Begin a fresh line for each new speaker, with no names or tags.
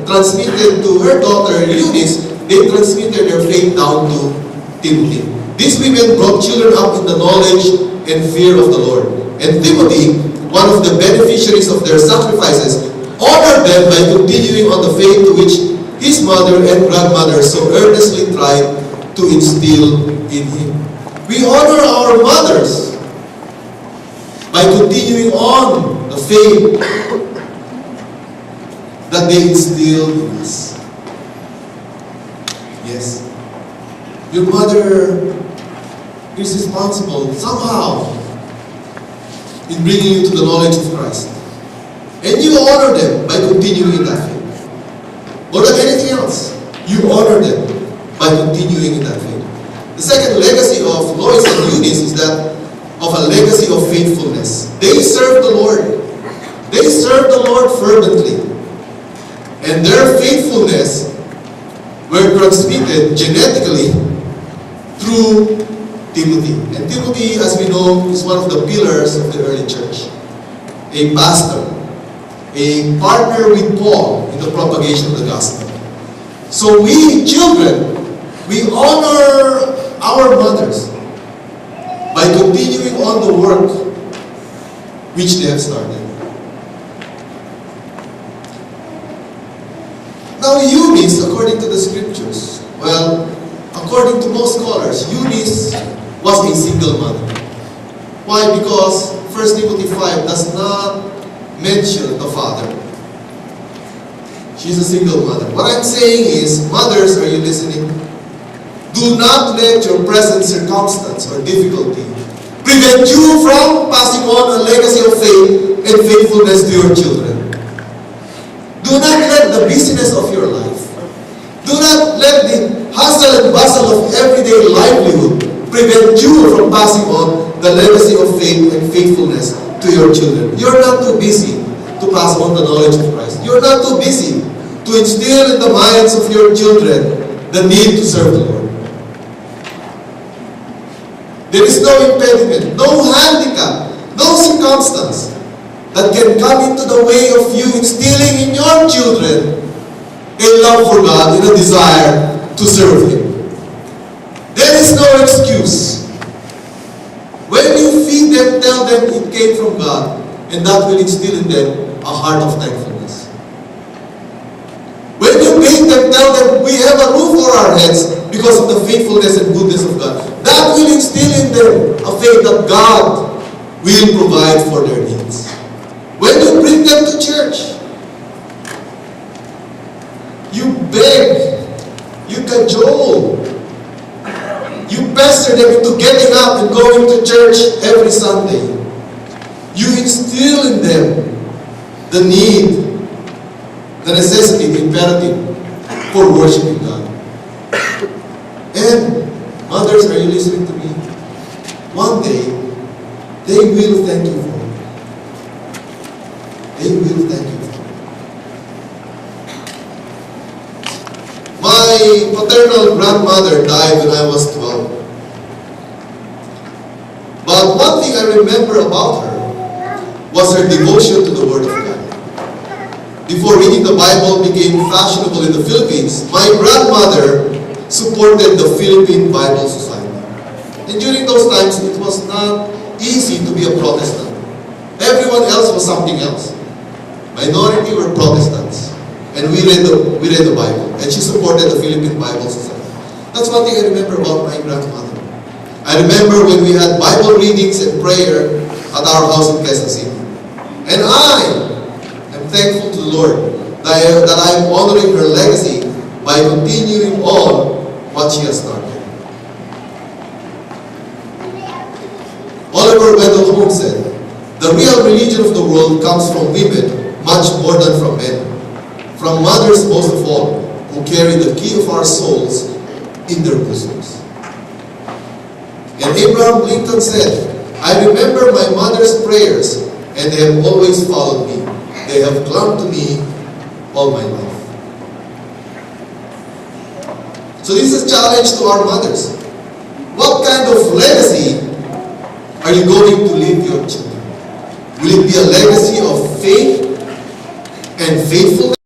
transmitted to her daughter Eunice, they transmitted their faith down to Timothy. These women brought children up in the knowledge and fear of the Lord. And Timothy, one of the beneficiaries of their sacrifices, honored them by continuing on the faith to which his mother and grandmother so earnestly tried to instill in him. We honor our mothers by continuing on the faith that they instilled in us. Yes. Your mother is responsible somehow in bringing you to the knowledge of Christ. And you honor them by continuing in that faith. More than anything else, you honor them by continuing in that faith. The second legacy of Lois and Eunice is that of a legacy of faithfulness. They served the Lord. They served the Lord fervently. And their faithfulness were transmitted genetically through Timothy. And Timothy, as we know, is one of the pillars of the early church. A pastor, a partner with Paul in the propagation of the gospel. So we children, we honor our mothers by continuing on the work which they have started. Now Eunice, according to the scriptures, well, according to most scholars, Eunice was a single mother. Why? Because 1 Timothy 5 does not mention the father. She's a single mother. What I'm saying is, mothers, are you listening? Do not let your present circumstance or difficulty prevent you from passing on a legacy of faith and faithfulness to your children. Do not let the busyness of your life, do not let the hustle and bustle of everyday livelihood prevent you from passing on the legacy of faith and faithfulness to your children. You're not too busy to pass on the knowledge of Christ. You're not too busy to instill in the minds of your children the need to serve the Lord. There is no impediment, no handicap, no circumstance that can come into the way of you instilling in your children a love for God and a desire to serve Him. There is no excuse. When you feed them, tell them it came from God, and that will instill in them a heart of thankfulness. When you bathe them, tell them we have a roof over our heads because of the faithfulness and goodness of God. That will instill in them a faith that God will provide for their needs. When you bring them to church, you beg, you cajole, you pester them into getting up and going to church every Sunday. You instill in them the need, the necessity, the imperative for worshiping God. And mothers, are you listening to me? One day, they will thank you for it. They will thank you for it. My paternal grandmother died when I was 12. But one thing I remember about her was her devotion to the Word of God. Before reading the Bible became fashionable in the Philippines, my grandmother supported the Philippine Bible Society. And during those times, it was not easy to be a Protestant. Everyone else was something else. Minority were Protestants. And we read the Bible. And she supported the Philippine Bible Society. That's one thing I remember about my grandmother. I remember when we had Bible readings and prayer at our house in Quezon City. And I am thankful to the Lord that I am honoring her legacy by continuing on what she has started. Oliver Wendell Holmes said, "The real religion of the world comes from women much more than from men. From mothers most of all, who carry the key of our souls in their bosoms." And Abraham Lincoln said, "I remember my mother's prayers, and they have always followed me. They have clung to me all my life." So this is a challenge to our mothers. What kind of legacy are you going to leave your children? Will it be a legacy of faith and faithfulness?